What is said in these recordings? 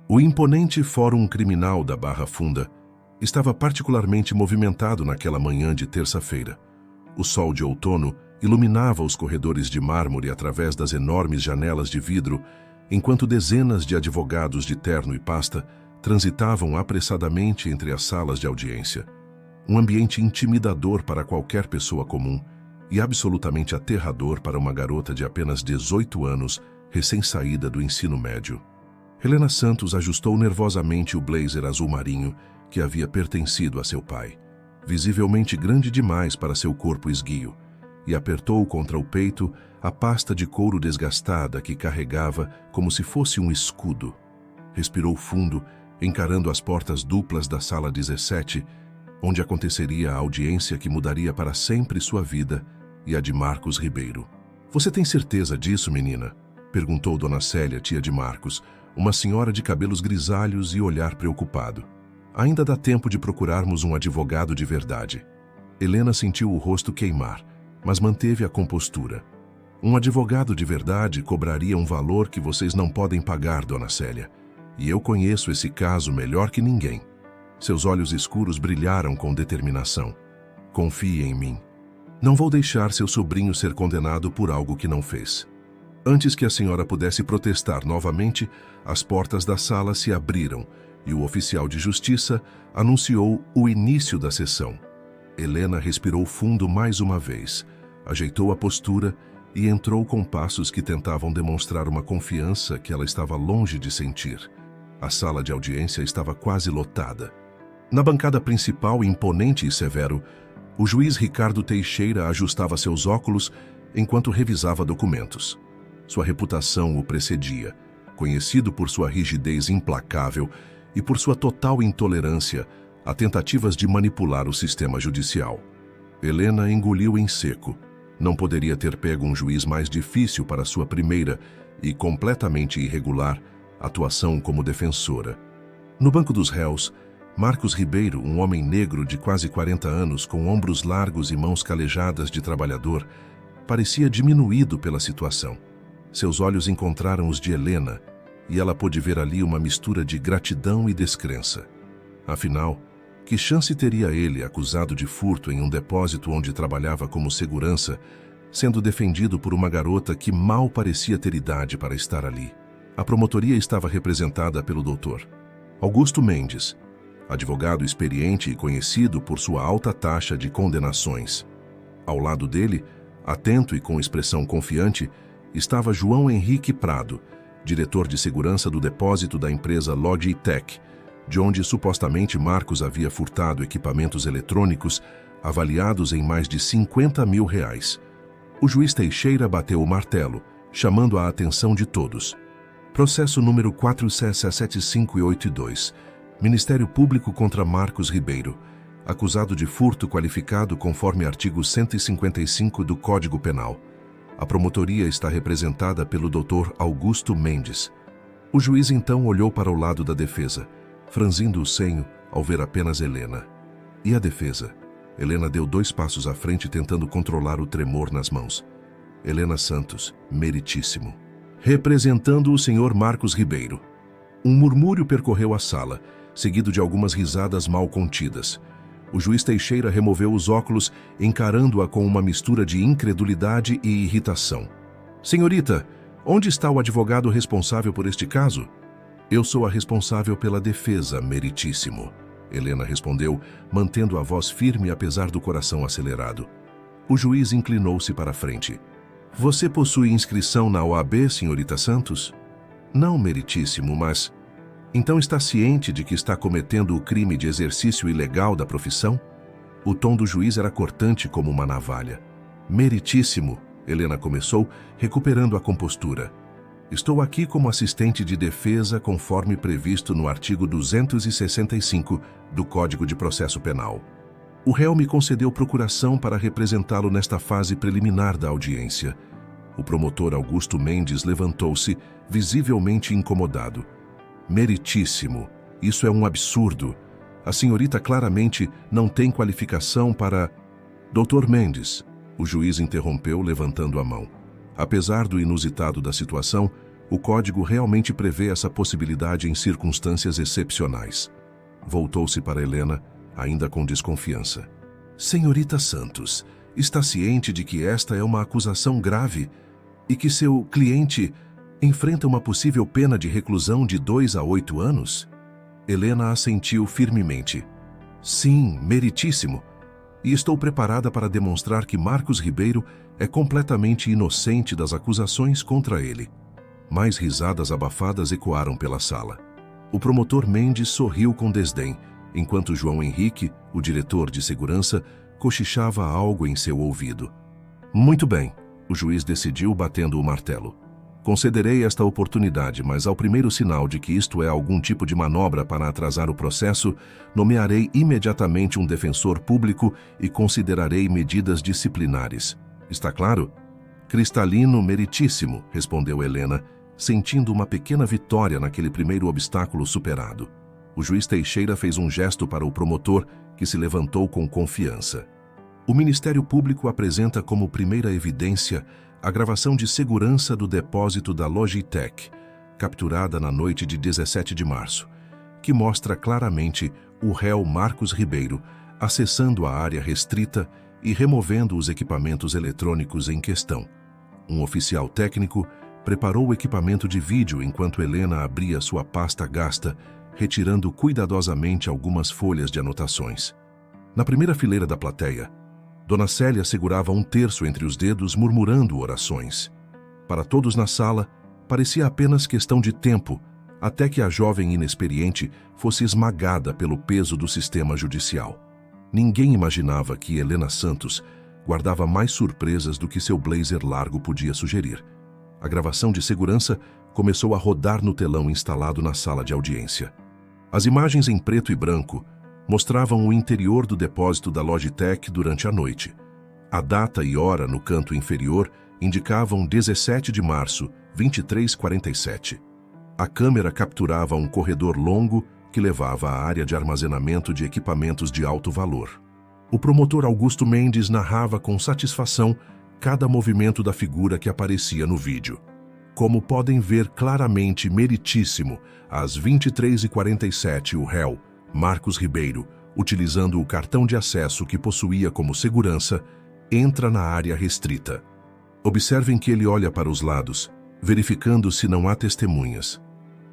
O imponente Fórum Criminal da Barra Funda estava particularmente movimentado naquela manhã de terça-feira. O sol de outono iluminava os corredores de mármore através das enormes janelas de vidro, enquanto dezenas de advogados de terno e pasta transitavam apressadamente entre as salas de audiência. Um ambiente intimidador para qualquer pessoa comum e absolutamente aterrador para uma garota de apenas 18 anos, recém-saída do ensino médio. Helena Santos ajustou nervosamente o blazer azul marinho que havia pertencido a seu pai, visivelmente grande demais para seu corpo esguio, e apertou contra o peito a pasta de couro desgastada que carregava como se fosse um escudo. Respirou fundo, encarando as portas duplas da sala 17, onde aconteceria a audiência que mudaria para sempre sua vida e a de Marcos Ribeiro. "Você tem certeza disso, menina?" perguntou Dona Célia, tia de Marcos, uma senhora de cabelos grisalhos e olhar preocupado. "Ainda dá tempo de procurarmos um advogado de verdade." Helena sentiu o rosto queimar, mas manteve a compostura. "Um advogado de verdade cobraria um valor que vocês não podem pagar, Dona Célia. E eu conheço esse caso melhor que ninguém." Seus olhos escuros brilharam com determinação. "Confie em mim. Não vou deixar seu sobrinho ser condenado por algo que não fez." Antes que a senhora pudesse protestar novamente, as portas da sala se abriram e o oficial de justiça anunciou o início da sessão. Helena respirou fundo mais uma vez, ajeitou a postura e entrou com passos que tentavam demonstrar uma confiança que ela estava longe de sentir. A sala de audiência estava quase lotada. Na bancada principal, imponente e severo, o juiz Ricardo Teixeira ajustava seus óculos enquanto revisava documentos. Sua reputação o precedia, conhecido por sua rigidez implacável e por sua total intolerância a tentativas de manipular o sistema judicial. Helena engoliu em seco. Não poderia ter pego um juiz mais difícil para sua primeira e completamente irregular atuação como defensora. No banco dos réus, Marcos Ribeiro, um homem negro de quase 40 anos, com ombros largos e mãos calejadas de trabalhador, parecia diminuído pela situação. Seus olhos encontraram os de Helena, e ela pôde ver ali uma mistura de gratidão e descrença. Afinal, que chance teria ele, acusado de furto em um depósito onde trabalhava como segurança, sendo defendido por uma garota que mal parecia ter idade para estar ali? A promotoria estava representada pelo Dr. Augusto Mendes, advogado experiente e conhecido por sua alta taxa de condenações. Ao lado dele, atento e com expressão confiante, estava João Henrique Prado, diretor de segurança do depósito da empresa Logitech, de onde supostamente Marcos havia furtado equipamentos eletrônicos avaliados em mais de R$50 mil. O juiz Teixeira bateu o martelo, chamando a atenção de todos. Processo número 4CC75882. Ministério Público contra Marcos Ribeiro, acusado de furto qualificado conforme artigo 155 do Código Penal. A promotoria está representada pelo Dr. Augusto Mendes. O juiz então olhou para o lado da defesa, franzindo o senho ao ver apenas Helena. E a defesa? Helena deu 2 passos à frente tentando controlar o tremor nas mãos. Helena Santos, meritíssimo. Representando o senhor Marcos Ribeiro. Um murmúrio percorreu a sala, seguido de algumas risadas mal contidas. O juiz Teixeira removeu os óculos, encarando-a com uma mistura de incredulidade e irritação. "Senhorita, onde está o advogado responsável por este caso?" "Eu sou a responsável pela defesa, meritíssimo," Helena respondeu, mantendo a voz firme apesar do coração acelerado. O juiz inclinou-se para a frente. "Você possui inscrição na OAB, senhorita Santos?" "Não, meritíssimo, mas..." "Então está ciente de que está cometendo o crime de exercício ilegal da profissão?" O tom do juiz era cortante como uma navalha. "Meritíssimo," Helena começou, recuperando a compostura. "Estou aqui como assistente de defesa conforme previsto no artigo 265 do Código de Processo Penal. O réu me concedeu procuração para representá-lo nesta fase preliminar da audiência." O promotor Augusto Mendes levantou-se, visivelmente incomodado. "Meritíssimo, isso é um absurdo. A senhorita claramente não tem qualificação para..." "Dr. Mendes," o juiz interrompeu levantando a mão. Apesar do inusitado da situação, O código realmente prevê essa possibilidade em circunstâncias excepcionais. Voltou-se para Helena, ainda com desconfiança. Senhorita Santos, está ciente de que esta é uma acusação grave e que seu cliente enfrenta uma possível pena de reclusão de 2 a 8 anos? Helena assentiu firmemente. Sim, meritíssimo. E estou preparada para demonstrar que Marcos Ribeiro é completamente inocente das acusações contra ele. Mais risadas abafadas ecoaram pela sala. O promotor Mendes sorriu com desdém, enquanto João Henrique, o diretor de segurança, cochichava algo em seu ouvido. Muito bem, o juiz decidiu batendo o martelo. Concederei esta oportunidade, mas ao primeiro sinal de que isto é algum tipo de manobra para atrasar o processo, nomearei imediatamente um defensor público e considerarei medidas disciplinares. Está claro? Cristalino, meritíssimo, respondeu Helena, sentindo uma pequena vitória naquele primeiro obstáculo superado. O juiz Teixeira fez um gesto para o promotor, que se levantou com confiança. O Ministério Público apresenta como primeira evidência a gravação de segurança do depósito da Logitech, capturada na noite de 17 de março, que mostra claramente o réu Marcos Ribeiro acessando a área restrita e removendo os equipamentos eletrônicos em questão. Um oficial técnico preparou o equipamento de vídeo enquanto Helena abria sua pasta gasta, retirando cuidadosamente algumas folhas de anotações. Na primeira fileira da plateia, Dona Célia segurava um terço entre os dedos, murmurando orações. Para todos na sala, parecia apenas questão de tempo, até que a jovem inexperiente fosse esmagada pelo peso do sistema judicial. Ninguém imaginava que Helena Santos guardava mais surpresas do que seu blazer largo podia sugerir. A gravação de segurança começou a rodar no telão instalado na sala de audiência. As imagens em preto e branco mostravam o interior do depósito da Logitech durante a noite. A data e hora no canto inferior indicavam 17 de março, 23h47. A câmera capturava um corredor longo que levava à área de armazenamento de equipamentos de alto valor. O promotor Augusto Mendes narrava com satisfação cada movimento da figura que aparecia no vídeo. Como podem ver claramente, meritíssimo, às 23h47, o réu, Marcos Ribeiro, utilizando o cartão de acesso que possuía como segurança, entra na área restrita. Observem que ele olha para os lados, verificando se não há testemunhas.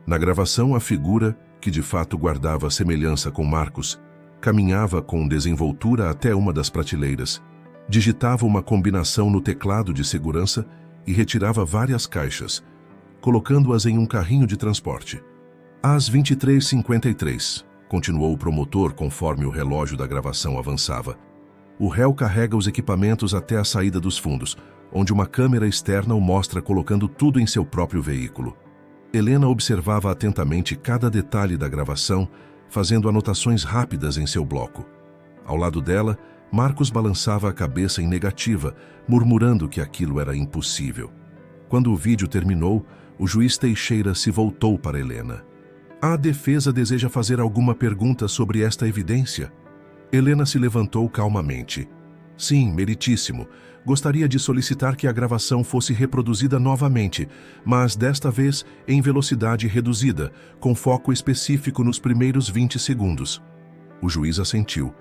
Na gravação, a figura, que de fato guardava semelhança com Marcos, caminhava com desenvoltura até uma das prateleiras, digitava uma combinação no teclado de segurança e retirava várias caixas, colocando-as em um carrinho de transporte. Às 23h53, continuou o promotor conforme o relógio da gravação avançava, o réu carrega os equipamentos até a saída dos fundos, onde uma câmera externa o mostra colocando tudo em seu próprio veículo. Helena observava atentamente cada detalhe da gravação, fazendo anotações rápidas em seu bloco. Ao lado dela, Marcos balançava a cabeça em negativa, murmurando que aquilo era impossível. Quando o vídeo terminou, o juiz Teixeira se voltou para Helena. A defesa deseja fazer alguma pergunta sobre esta evidência? Helena se levantou calmamente. Sim, meritíssimo. Gostaria de solicitar que a gravação fosse reproduzida novamente, mas desta vez em velocidade reduzida, com foco específico nos primeiros 20 segundos. O juiz assentiu,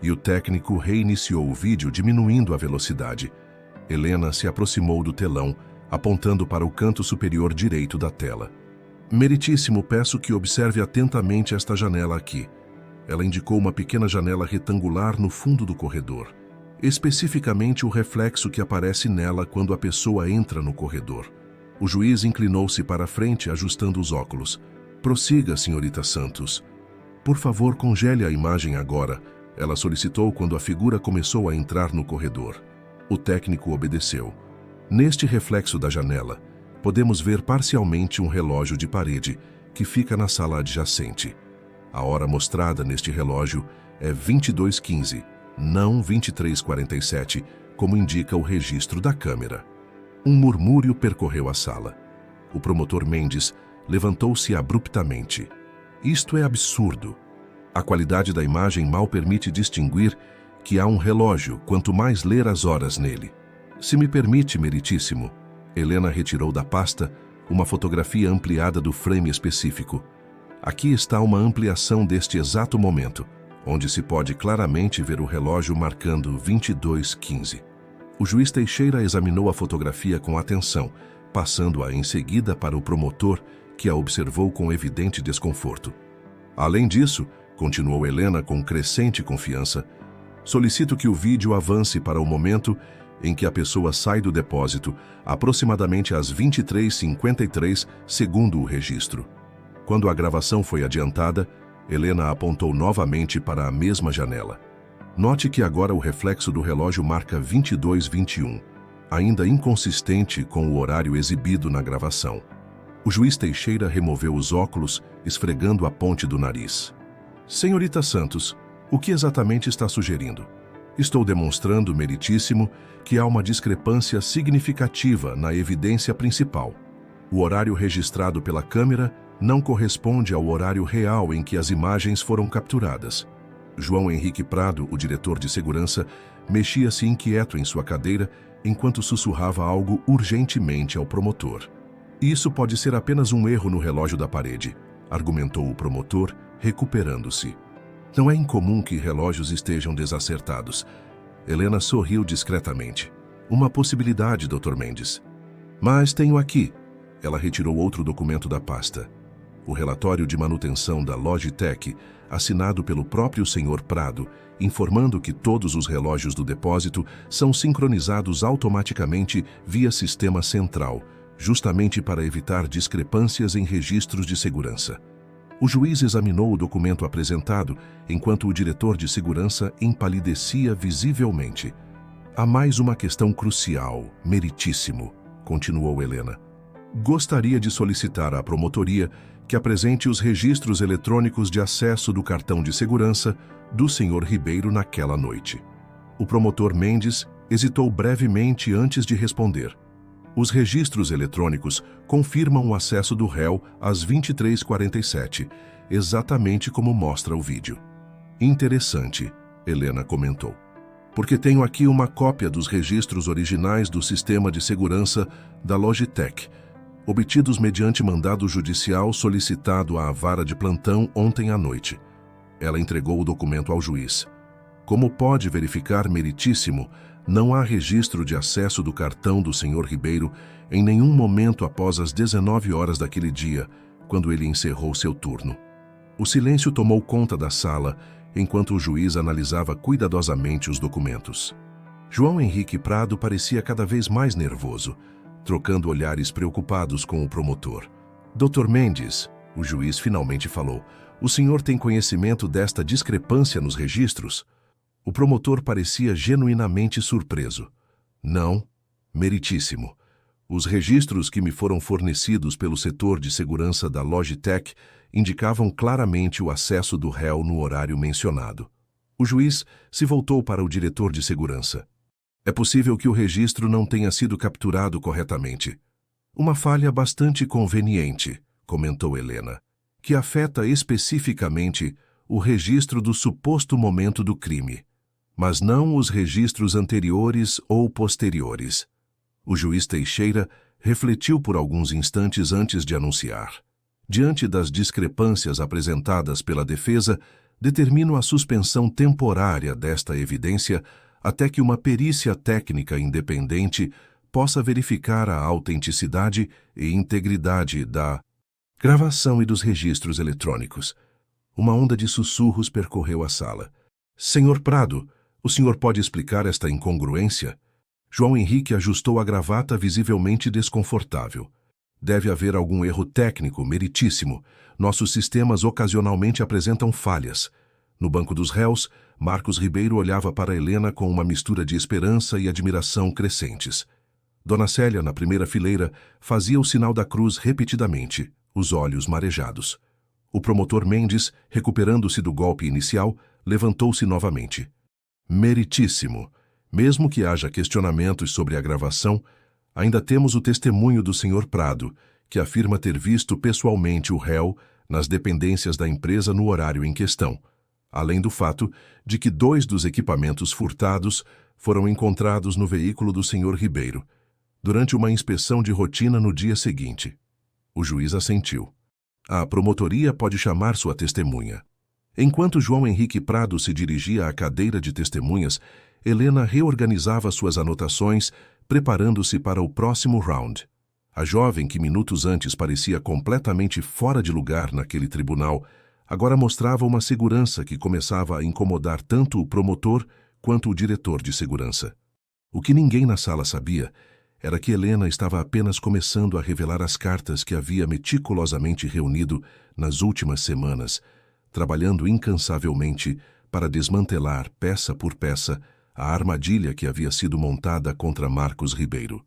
e o técnico reiniciou o vídeo diminuindo a velocidade. Helena se aproximou do telão, apontando para o canto superior direito da tela. Meritíssimo, peço que observe atentamente esta janela aqui. Ela indicou uma pequena janela retangular no fundo do corredor. Especificamente o reflexo que aparece nela quando a pessoa entra no corredor. O juiz inclinou-se para a frente, ajustando os óculos. Prossiga, senhorita Santos. Por favor, congele a imagem agora, ela solicitou quando a figura começou a entrar no corredor. O técnico obedeceu. Neste reflexo da janela, podemos ver parcialmente um relógio de parede que fica na sala adjacente. A hora mostrada neste relógio é 22h15, não 23h47, como indica o registro da câmera. Um murmúrio percorreu a sala. O promotor Mendes levantou-se abruptamente. Isto é absurdo. A qualidade da imagem mal permite distinguir que há um relógio, quanto mais ler as horas nele. Se me permite, meritíssimo. Helena retirou da pasta uma fotografia ampliada do frame específico. Aqui está uma ampliação deste exato momento, onde se pode claramente ver o relógio marcando 22:15. O juiz Teixeira examinou a fotografia com atenção, passando-a em seguida para o promotor, que a observou com evidente desconforto. Além disso, continuou Helena com crescente confiança, solicito que o vídeo avance para o momento em que a pessoa sai do depósito, aproximadamente às 23:53, segundo o registro. Quando a gravação foi adiantada, Helena apontou novamente para a mesma janela. Note que agora o reflexo do relógio marca 22:21, ainda inconsistente com o horário exibido na gravação. O juiz Teixeira removeu os óculos, esfregando a ponte do nariz. Senhorita Santos, o que exatamente está sugerindo? Estou demonstrando, meritíssimo, que há uma discrepância significativa na evidência principal. O horário registrado pela câmera não corresponde ao horário real em que as imagens foram capturadas. João Henrique Prado, o diretor de segurança, mexia-se inquieto em sua cadeira enquanto sussurrava algo urgentemente ao promotor. Isso pode ser apenas um erro no relógio da parede, argumentou o promotor, recuperando-se. Não é incomum que relógios estejam desacertados. Helena sorriu discretamente. Uma possibilidade, Dr. Mendes. Mas tenho aqui. Ela retirou outro documento da pasta. O relatório de manutenção da Logitech, assinado pelo próprio Sr. Prado, informando que todos os relógios do depósito são sincronizados automaticamente via sistema central, justamente para evitar discrepâncias em registros de segurança. O juiz examinou o documento apresentado, enquanto o diretor de segurança empalidecia visivelmente. Há mais uma questão crucial, meritíssimo, continuou Helena. Gostaria de solicitar à promotoria que apresente os registros eletrônicos de acesso do cartão de segurança do Sr. Ribeiro naquela noite. O promotor Mendes hesitou brevemente antes de responder. Os registros eletrônicos confirmam o acesso do réu às 23:47, exatamente como mostra o vídeo. Interessante, Helena comentou. Porque tenho aqui uma cópia dos registros originais do sistema de segurança da Logitech, obtidos mediante mandado judicial solicitado à vara de plantão ontem à noite. Ela entregou o documento ao juiz. Como pode verificar, meritíssimo, não há registro de acesso do cartão do Sr. Ribeiro em nenhum momento após as 19 horas daquele dia, quando ele encerrou seu turno. O silêncio tomou conta da sala, enquanto o juiz analisava cuidadosamente os documentos. João Henrique Prado parecia cada vez mais nervoso, trocando olhares preocupados com o promotor. Dr. Mendes, o juiz finalmente falou, o senhor tem conhecimento desta discrepância nos registros? O promotor parecia genuinamente surpreso. Não, meritíssimo. Os registros que me foram fornecidos pelo setor de segurança da Logitech indicavam claramente o acesso do réu no horário mencionado. O juiz se voltou para o diretor de segurança. É possível que o registro não tenha sido capturado corretamente. Uma falha bastante conveniente, comentou Helena, que afeta especificamente o registro do suposto momento do crime, mas não os registros anteriores ou posteriores. O juiz Teixeira refletiu por alguns instantes antes de anunciar. Diante das discrepâncias apresentadas pela defesa, determino a suspensão temporária desta evidência até que uma perícia técnica independente possa verificar a autenticidade e integridade da gravação e dos registros eletrônicos. Uma onda de sussurros percorreu a sala. Senhor Prado, o senhor pode explicar esta incongruência? João Henrique ajustou a gravata visivelmente desconfortável. Deve haver algum erro técnico, meritíssimo. Nossos sistemas ocasionalmente apresentam falhas. No banco dos réus, Marcos Ribeiro olhava para Helena com uma mistura de esperança e admiração crescentes. Dona Célia, na primeira fileira, fazia o sinal da cruz repetidamente, os olhos marejados. O promotor Mendes, recuperando-se do golpe inicial, levantou-se novamente. Meritíssimo. Mesmo que haja questionamentos sobre a gravação, ainda temos o testemunho do Sr. Prado, que afirma ter visto pessoalmente o réu nas dependências da empresa no horário em questão, além do fato de que 2 dos equipamentos furtados foram encontrados no veículo do Sr. Ribeiro, durante uma inspeção de rotina no dia seguinte. O juiz assentiu. A promotoria pode chamar sua testemunha. Enquanto João Henrique Prado se dirigia à cadeira de testemunhas, Helena reorganizava suas anotações, preparando-se para o próximo round. A jovem que minutos antes parecia completamente fora de lugar naquele tribunal, agora mostrava uma segurança que começava a incomodar tanto o promotor quanto o diretor de segurança. O que ninguém na sala sabia era que Helena estava apenas começando a revelar as cartas que havia meticulosamente reunido nas últimas semanas, trabalhando incansavelmente para desmantelar, peça por peça, a armadilha que havia sido montada contra Marcos Ribeiro.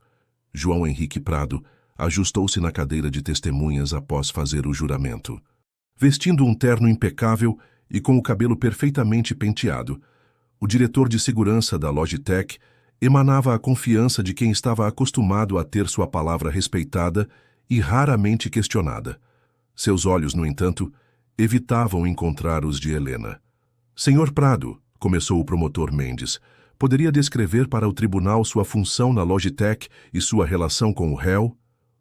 João Henrique Prado ajustou-se na cadeira de testemunhas após fazer o juramento. Vestindo um terno impecável e com o cabelo perfeitamente penteado, o diretor de segurança da Logitech emanava a confiança de quem estava acostumado a ter sua palavra respeitada e raramente questionada. Seus olhos, no entanto, evitavam encontrar os de Helena. Senhor Prado, começou o promotor Mendes, poderia descrever para o tribunal sua função na Logitech e sua relação com o réu?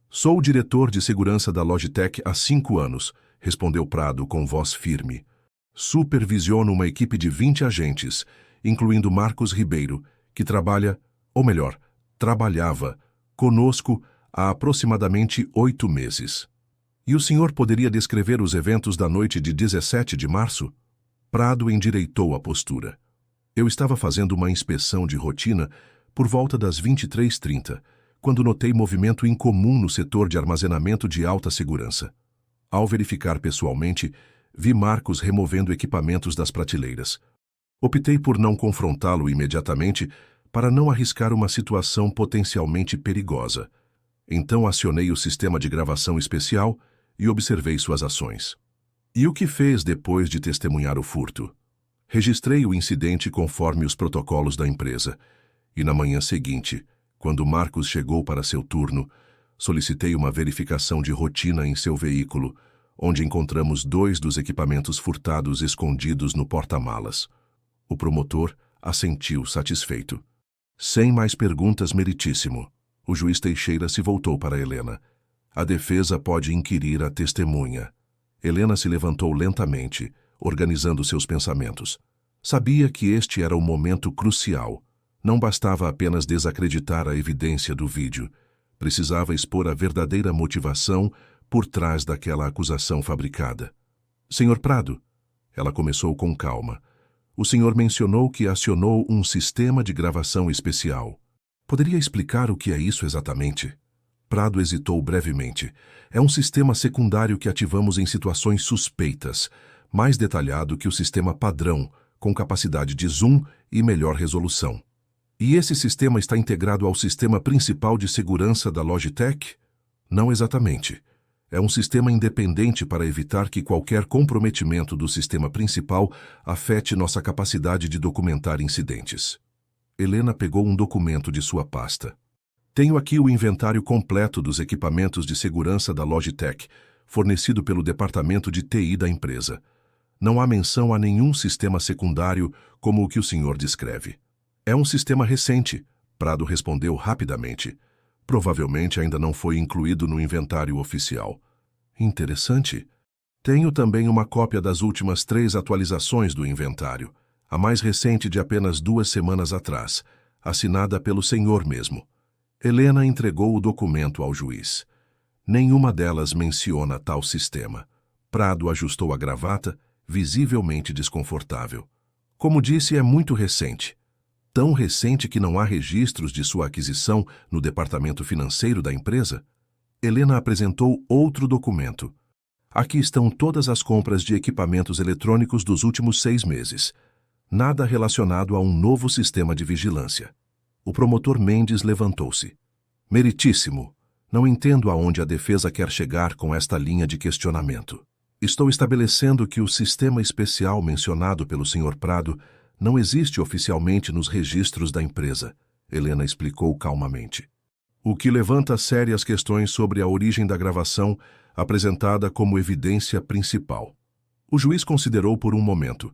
Sou o diretor de segurança da Logitech há 5 anos, respondeu Prado com voz firme. Supervisiono uma equipe de 20 agentes, incluindo Marcos Ribeiro, que trabalha, ou melhor, trabalhava, conosco há aproximadamente 8 meses. E o senhor poderia descrever os eventos da noite de 17 de março? Prado endireitou a postura. Eu estava fazendo uma inspeção de rotina por volta das 23h30, quando notei movimento incomum no setor de armazenamento de alta segurança. Ao verificar pessoalmente, vi Marcos removendo equipamentos das prateleiras. Optei por não confrontá-lo imediatamente para não arriscar uma situação potencialmente perigosa. Então acionei o sistema de gravação especial e observei suas ações. E o que fez depois de testemunhar o furto? Registrei o incidente conforme os protocolos da empresa, e na manhã seguinte, quando Marcos chegou para seu turno, solicitei uma verificação de rotina em seu veículo, onde encontramos 2 dos equipamentos furtados escondidos no porta-malas. O promotor assentiu satisfeito. Sem mais perguntas, meritíssimo. O juiz Teixeira se voltou para Helena. A defesa pode inquirir a testemunha. Helena se levantou lentamente, organizando seus pensamentos. Sabia que este era o momento crucial. Não bastava apenas desacreditar a evidência do vídeo. Precisava expor a verdadeira motivação por trás daquela acusação fabricada. Senhor Prado, ela começou com calma. O senhor mencionou que acionou um sistema de gravação especial. Poderia explicar o que é isso exatamente? Prado hesitou brevemente. É um sistema secundário que ativamos em situações suspeitas, mais detalhado que o sistema padrão, com capacidade de zoom e melhor resolução. E esse sistema está integrado ao sistema principal de segurança da Logitech? Não exatamente. É um sistema independente para evitar que qualquer comprometimento do sistema principal afete nossa capacidade de documentar incidentes. Helena pegou um documento de sua pasta. Tenho aqui o inventário completo dos equipamentos de segurança da Logitech, fornecido pelo departamento de TI da empresa. Não há menção a nenhum sistema secundário como o que o senhor descreve. É um sistema recente, Prado respondeu rapidamente. Provavelmente ainda não foi incluído no inventário oficial. Interessante. Tenho também uma cópia das últimas 3 atualizações do inventário, a mais recente de apenas 2 semanas atrás, assinada pelo senhor mesmo. Helena entregou o documento ao juiz. Nenhuma delas menciona tal sistema. Prado ajustou a gravata, visivelmente desconfortável. Como disse, é muito recente. Tão recente que não há registros de sua aquisição no departamento financeiro da empresa? Helena apresentou outro documento. Aqui estão todas as compras de equipamentos eletrônicos dos últimos 6 meses. Nada relacionado a um novo sistema de vigilância. O promotor Mendes levantou-se. Meritíssimo, não entendo aonde a defesa quer chegar com esta linha de questionamento. Estou estabelecendo que o sistema especial mencionado pelo Sr. Prado não existe oficialmente nos registros da empresa, Helena explicou calmamente. O que levanta sérias questões sobre a origem da gravação apresentada como evidência principal. O juiz considerou por um momento.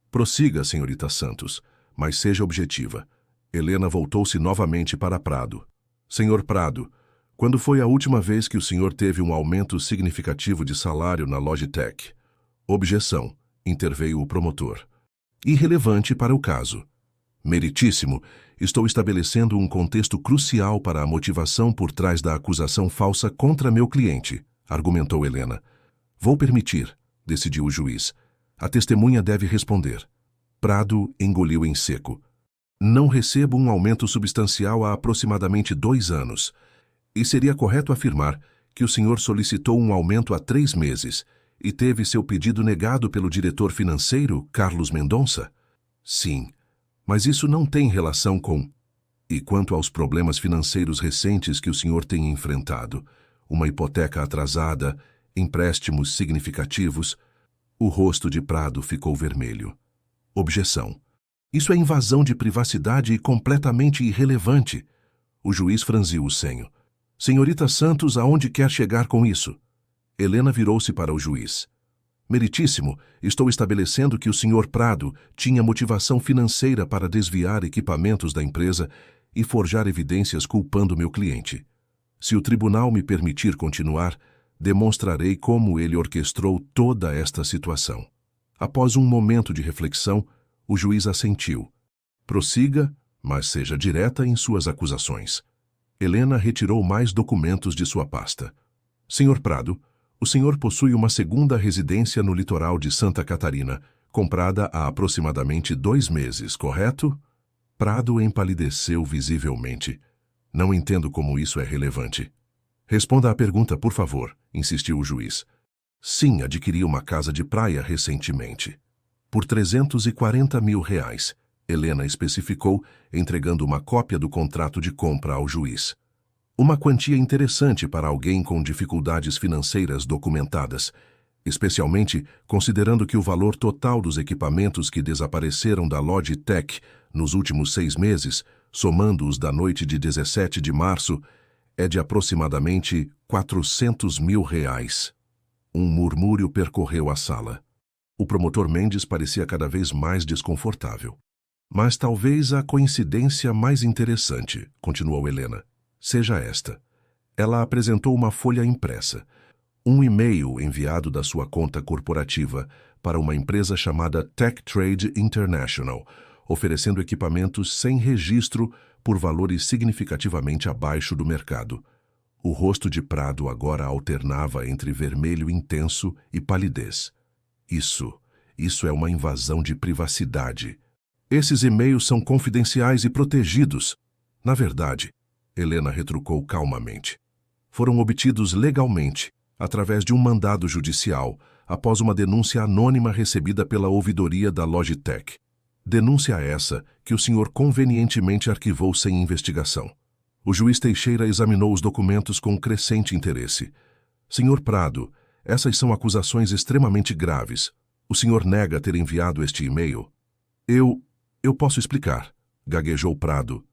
Prossiga, senhorita Santos, mas seja objetiva. Helena voltou-se novamente para Prado. Senhor Prado, Quando foi a última vez que o senhor teve um aumento significativo de salário na Logitech? Objeção, interveio o promotor. Irrelevante para o caso. Meritíssimo, estou estabelecendo um contexto crucial para a motivação por trás da acusação falsa contra meu cliente, argumentou Helena. Vou permitir, decidiu o juiz. A testemunha deve responder. Prado engoliu em seco. Não recebo um aumento substancial há aproximadamente 2 anos. E seria correto afirmar que o senhor solicitou um aumento há 3 meses e teve seu pedido negado pelo diretor financeiro, Carlos Mendonça? Sim, mas isso não tem relação com... E quanto aos problemas financeiros recentes que o senhor tem enfrentado, uma hipoteca atrasada, empréstimos significativos, o rosto de Prado ficou vermelho. Objeção. Isso é invasão de privacidade e completamente irrelevante. O juiz franziu o senho. Senhorita Santos, aonde quer chegar com isso? Helena virou-se para o juiz. Meritíssimo, estou estabelecendo que o senhor Prado tinha motivação financeira para desviar equipamentos da empresa e forjar evidências culpando meu cliente. Se o tribunal me permitir continuar, demonstrarei como ele orquestrou toda esta situação. Após um momento de reflexão, o juiz assentiu. Prossiga, mas seja direta em suas acusações. Helena retirou mais documentos de sua pasta. Senhor Prado, o senhor possui uma segunda residência no litoral de Santa Catarina, comprada há aproximadamente 2 meses, correto? Prado empalideceu visivelmente. Não entendo como isso é relevante. Responda à pergunta, por favor, insistiu o juiz. Sim, adquiri uma casa de praia recentemente. Por R$340 mil, Helena especificou, entregando uma cópia do contrato de compra ao juiz. Uma quantia interessante para alguém com dificuldades financeiras documentadas, especialmente considerando que o valor total dos equipamentos que desapareceram da Logitech nos últimos 6 meses, somando-os da noite de 17 de março, é de aproximadamente R$400 mil. Um murmúrio percorreu a sala. O promotor Mendes parecia cada vez mais desconfortável. Mas talvez a coincidência mais interessante, continuou Helena, seja esta. Ela apresentou uma folha impressa, um e-mail enviado da sua conta corporativa para uma empresa chamada Tech Trade International, oferecendo equipamentos sem registro por valores significativamente abaixo do mercado. O rosto de Prado agora alternava entre vermelho intenso e palidez. Isso é uma invasão de privacidade. Esses e-mails são confidenciais e protegidos. Na verdade, Helena retrucou calmamente, foram obtidos legalmente, através de um mandado judicial, após uma denúncia anônima recebida pela ouvidoria da Logitech. Denúncia essa que o senhor convenientemente arquivou sem investigação. O juiz Teixeira examinou os documentos com crescente interesse. Senhor Prado, essas são acusações extremamente graves. O senhor nega ter enviado este e-mail? Eu posso explicar, gaguejou Prado.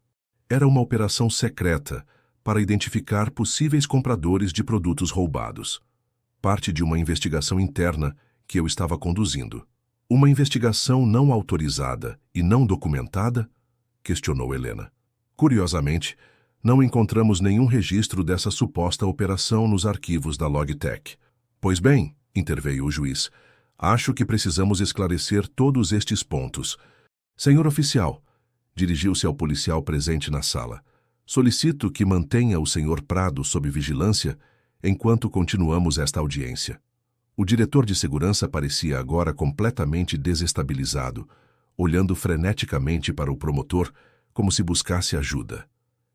Era uma operação secreta para identificar possíveis compradores de produtos roubados. Parte de uma investigação interna que eu estava conduzindo. Uma investigação não autorizada e não documentada? Questionou Helena. Curiosamente, não encontramos nenhum registro dessa suposta operação nos arquivos da Logitech. Pois bem, interveio o juiz, acho que precisamos esclarecer todos estes pontos. Senhor oficial, dirigiu-se ao policial presente na sala, solicito que mantenha o senhor Prado sob vigilância enquanto continuamos esta audiência. O diretor de segurança parecia agora completamente desestabilizado, olhando freneticamente para o promotor como se buscasse ajuda.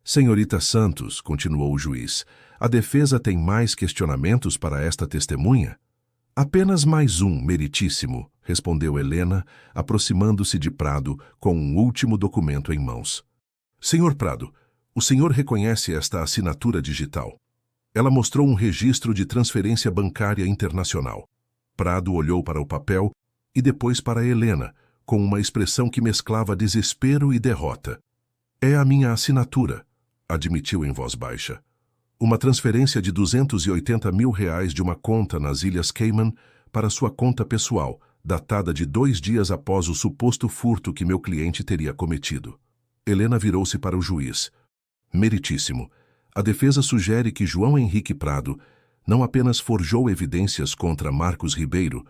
Senhorita Santos, continuou o juiz, a defesa tem mais questionamentos para esta testemunha? Apenas mais um, meritíssimo, respondeu Helena, aproximando-se de Prado com um último documento em mãos. Senhor Prado, o senhor reconhece esta assinatura digital? Ela mostrou um registro de transferência bancária internacional. Prado olhou para o papel e depois para Helena, com uma expressão que mesclava desespero e derrota. É a minha assinatura, admitiu em voz baixa. Uma transferência de R$280 mil de uma conta nas Ilhas Cayman para sua conta pessoal, datada de 2 dias após o suposto furto que meu cliente teria cometido. Helena virou-se para o juiz. Meritíssimo, A defesa sugere que João Henrique Prado não apenas forjou evidências contra Marcos Ribeiro,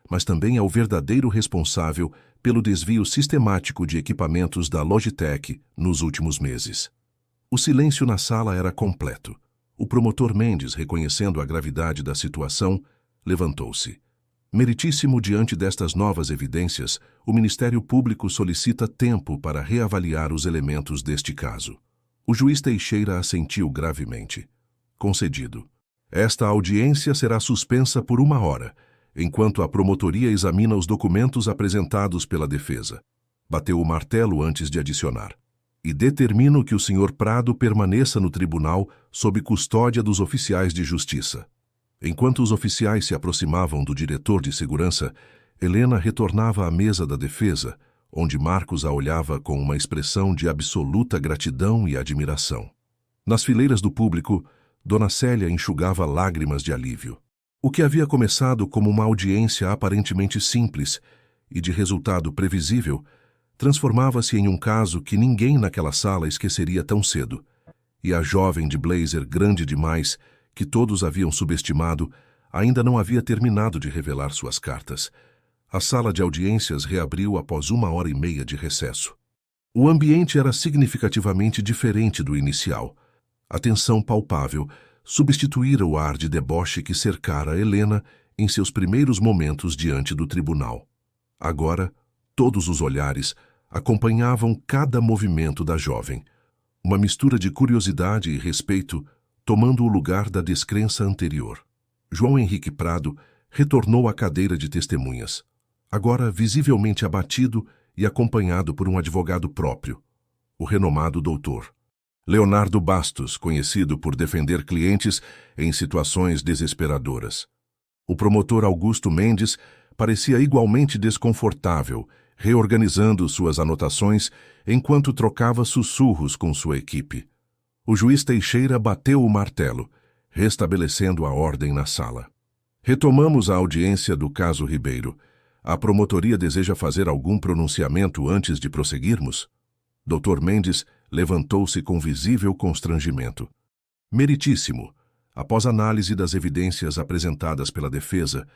mas também é o verdadeiro responsável pelo desvio sistemático de equipamentos da Logitech nos últimos meses. O silêncio na sala era completo. O promotor Mendes, reconhecendo a gravidade da situação, levantou-se. Meritíssimo, diante destas novas evidências, o Ministério Público solicita tempo para reavaliar os elementos deste caso. O juiz Teixeira assentiu gravemente. Concedido. Esta audiência será suspensa por 1 hora, enquanto a promotoria examina os documentos apresentados pela defesa. Bateu o martelo antes de adicionar. E determino que o Sr. Prado permaneça no tribunal sob custódia dos oficiais de justiça. Enquanto os oficiais se aproximavam do diretor de segurança, Helena retornava à mesa da defesa, onde Marcos a olhava com uma expressão de absoluta gratidão e admiração. Nas fileiras do público, Dona Célia enxugava lágrimas de alívio. O que havia começado como uma audiência aparentemente simples e de resultado previsível, transformava-se em um caso que ninguém naquela sala esqueceria tão cedo. E a jovem de blazer grande demais, que todos haviam subestimado, ainda não havia terminado de revelar suas cartas. A sala de audiências reabriu após 1h30 de recesso. O ambiente era significativamente diferente do inicial. A tensão palpável substituíra o ar de deboche que cercara Helena em seus primeiros momentos diante do tribunal. Agora, todos os olhares acompanhavam cada movimento da jovem, uma mistura de curiosidade e respeito tomando o lugar da descrença anterior. João Henrique Prado retornou à cadeira de testemunhas, agora visivelmente abatido e acompanhado por um advogado próprio, o renomado doutor Leonardo Bastos, conhecido por defender clientes em situações desesperadoras. O promotor Augusto Mendes parecia igualmente desconfortável, reorganizando suas anotações enquanto trocava sussurros com sua equipe. O juiz Teixeira bateu o martelo, restabelecendo a ordem na sala. Retomamos a audiência do caso Ribeiro. A promotoria deseja fazer algum pronunciamento antes de prosseguirmos? Dr. Mendes levantou-se com visível constrangimento. Meritíssimo, após análise das evidências apresentadas pela defesa,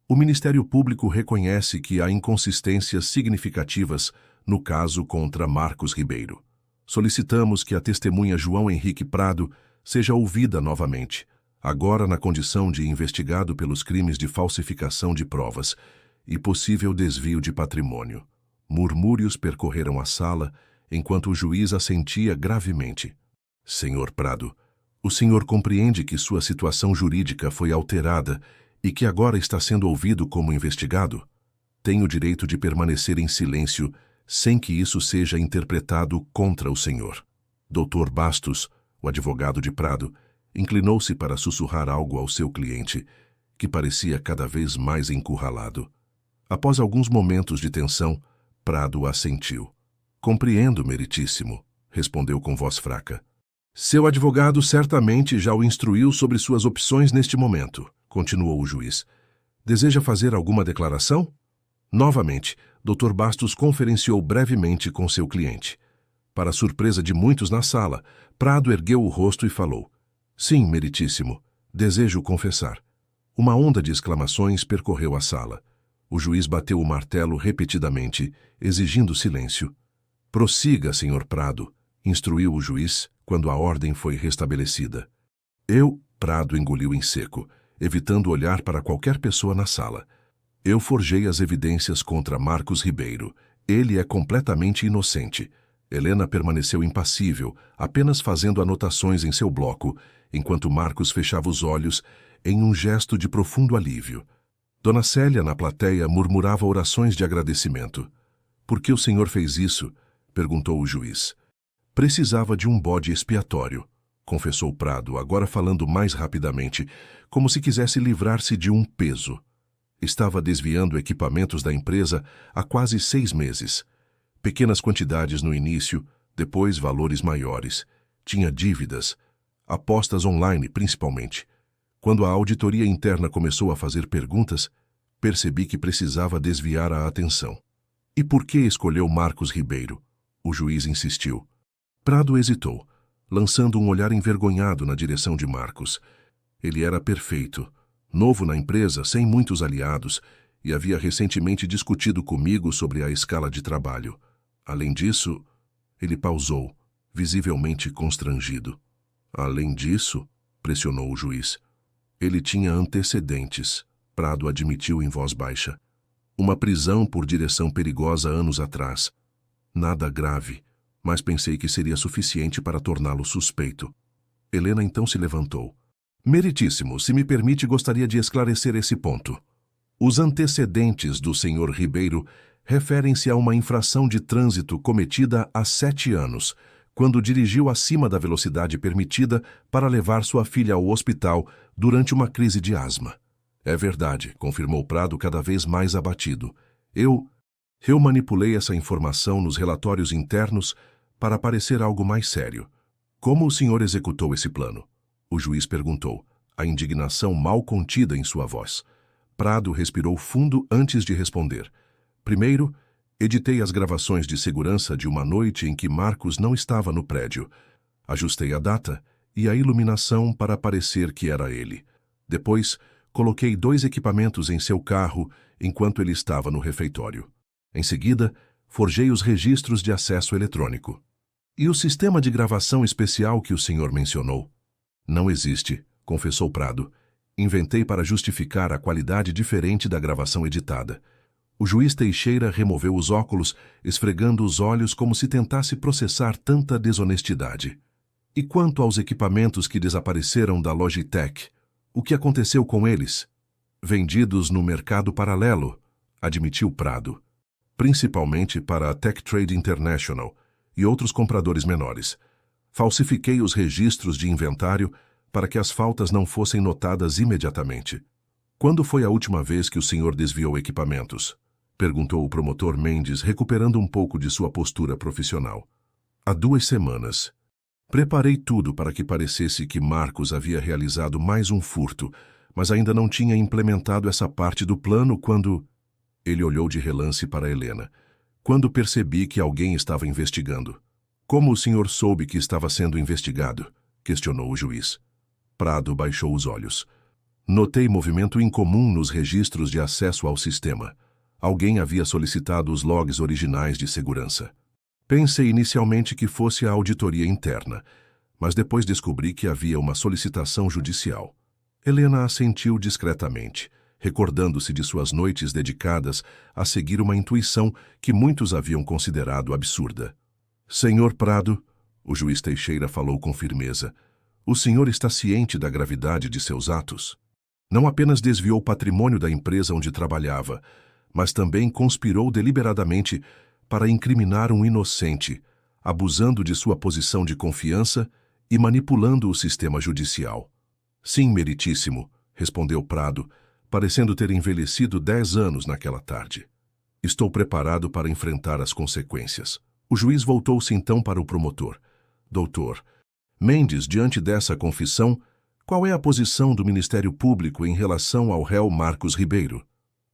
o Ministério Público reconhece que há inconsistências significativas no caso contra Marcos Ribeiro. Solicitamos que a testemunha João Henrique Prado seja ouvida novamente, agora na condição de investigado pelos crimes de falsificação de provas e possível desvio de patrimônio. Murmúrios percorreram a sala enquanto o juiz assentia gravemente. Senhor Prado, o senhor compreende que sua situação jurídica foi alterada e que agora está sendo ouvido como investigado? Tem o direito de permanecer em silêncio sem que isso seja interpretado contra o senhor. Dr. Bastos, o advogado de Prado, inclinou-se para sussurrar algo ao seu cliente, que parecia cada vez mais encurralado. Após alguns momentos de tensão, Prado assentiu. Compreendo, meritíssimo, respondeu com voz fraca. Seu advogado certamente já o instruiu sobre suas opções neste momento, continuou o juiz. Deseja fazer alguma declaração? Novamente, Dr. Bastos conferenciou brevemente com seu cliente. Para surpresa de muitos na sala, Prado ergueu o rosto e falou. Sim, meritíssimo, desejo confessar. Uma onda de exclamações percorreu a sala. O juiz bateu o martelo repetidamente, exigindo silêncio. Prossiga, Sr. Prado, instruiu o juiz quando a ordem foi restabelecida. Prado engoliu em seco, evitando olhar para qualquer pessoa na sala. Eu forjei as evidências contra Marcos Ribeiro. Ele é completamente inocente. Helena permaneceu impassível, apenas fazendo anotações em seu bloco, enquanto Marcos fechava os olhos em um gesto de profundo alívio. Dona Célia, na plateia, murmurava orações de agradecimento. Por que o senhor fez isso? Perguntou o juiz. Precisava de um bode expiatório, confessou Prado, agora falando mais rapidamente, como se quisesse livrar-se de um peso. Estava desviando equipamentos da empresa há quase 6 meses. Pequenas quantidades no início, depois valores maiores. Tinha dívidas, apostas online principalmente. Quando a auditoria interna começou a fazer perguntas, percebi que precisava desviar a atenção. E por que escolheu Marcos Ribeiro? O juiz insistiu. Prado hesitou. lançando um olhar envergonhado na direção de Marcos. Ele era perfeito, novo na empresa, sem muitos aliados, e havia recentemente discutido comigo sobre a escala de trabalho. Além disso, ele pausou, visivelmente constrangido. Além disso, pressionou o juiz, ele tinha antecedentes, Prado admitiu em voz baixa. Uma prisão por direção perigosa anos atrás. Nada grave, mas pensei que seria suficiente para torná-lo suspeito. Helena então se levantou. Meritíssimo, se me permite, gostaria de esclarecer esse ponto. Os antecedentes do Sr. Ribeiro referem-se a uma infração de trânsito cometida há 7 anos, quando dirigiu acima da velocidade permitida para levar sua filha ao hospital durante uma crise de asma. É verdade, confirmou Prado cada vez mais abatido. Eu manipulei essa informação nos relatórios internos para parecer algo mais sério. Como o senhor executou esse plano? O juiz perguntou, a indignação mal contida em sua voz. Prado respirou fundo antes de responder. Primeiro, editei as gravações de segurança de uma noite em que Marcos não estava no prédio. Ajustei a data e a iluminação para parecer que era ele. Depois, coloquei 2 equipamentos em seu carro enquanto ele estava no refeitório. Em seguida, forjei os registros de acesso eletrônico. E o sistema de gravação especial que o senhor mencionou? Não existe, confessou Prado. Inventei para justificar a qualidade diferente da gravação editada. O juiz Teixeira removeu os óculos, esfregando os olhos como se tentasse processar tanta desonestidade. E quanto aos equipamentos que desapareceram da Logitech, o que aconteceu com eles? Vendidos no mercado paralelo, admitiu Prado. Principalmente para a Tech Trade International e outros compradores menores. Falsifiquei os registros de inventário para que as faltas não fossem notadas imediatamente. Quando foi a última vez que o senhor desviou equipamentos? Perguntou o promotor Mendes, recuperando um pouco de sua postura profissional. Há 2 semanas. Preparei tudo para que parecesse que Marcos havia realizado mais um furto, mas ainda não tinha implementado essa parte do plano quando... Ele olhou de relance para Helena. Quando percebi que alguém estava investigando. Como o senhor soube que estava sendo investigado? Questionou o juiz. Prado baixou os olhos. Notei movimento incomum nos registros de acesso ao sistema. Alguém havia solicitado os logs originais de segurança. Pensei inicialmente que fosse a auditoria interna, mas depois descobri que havia uma solicitação judicial. Helena assentiu discretamente, recordando-se de suas noites dedicadas a seguir uma intuição que muitos haviam considerado absurda. Senhor Prado, o juiz Teixeira falou com firmeza, o senhor está ciente da gravidade de seus atos? Não apenas desviou o patrimônio da empresa onde trabalhava, mas também conspirou deliberadamente para incriminar um inocente, abusando de sua posição de confiança e manipulando o sistema judicial. Sim, meritíssimo, respondeu Prado, parecendo ter envelhecido 10 anos naquela tarde. Estou preparado para enfrentar as consequências. O juiz voltou-se então para o promotor. Doutor, Mendes, diante dessa confissão, qual é a posição do Ministério Público em relação ao réu Marcos Ribeiro?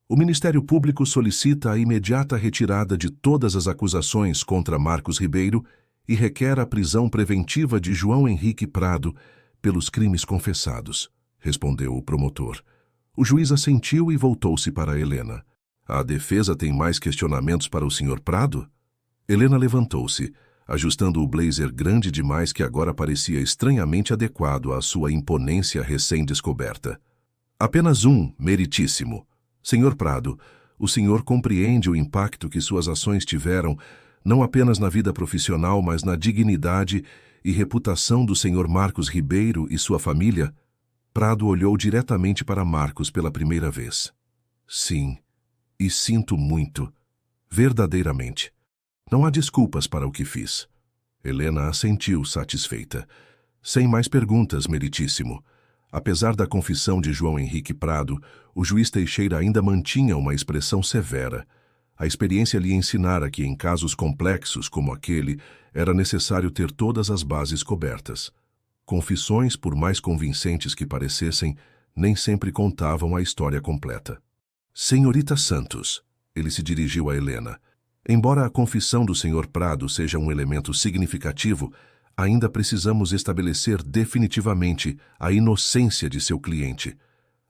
O Ministério Público solicita a imediata retirada de todas as acusações contra Marcos Ribeiro e requer a prisão preventiva de João Henrique Prado pelos crimes confessados, respondeu o promotor. O juiz assentiu e voltou-se para Helena. A defesa tem mais questionamentos para o Sr. Prado? Helena levantou-se, ajustando o blazer grande demais que agora parecia estranhamente adequado à sua imponência recém-descoberta. Apenas um, meritíssimo. Senhor Prado, o senhor compreende o impacto que suas ações tiveram, não apenas na vida profissional, mas na dignidade e reputação do senhor Marcos Ribeiro e sua família? Prado olhou diretamente para Marcos pela primeira vez. Sim, e sinto muito, verdadeiramente. Não há desculpas para o que fiz. Helena assentiu, satisfeita. Sem mais perguntas, meritíssimo. Apesar da confissão de João Henrique Prado, o juiz Teixeira ainda mantinha uma expressão severa. A experiência lhe ensinara que, em casos complexos como aquele, era necessário ter todas as bases cobertas. Confissões, por mais convincentes que parecessem, nem sempre contavam a história completa. Senhorita Santos, ele se dirigiu a Helena. Embora a confissão do Sr. Prado seja um elemento significativo, Ainda precisamos estabelecer definitivamente a inocência de seu cliente.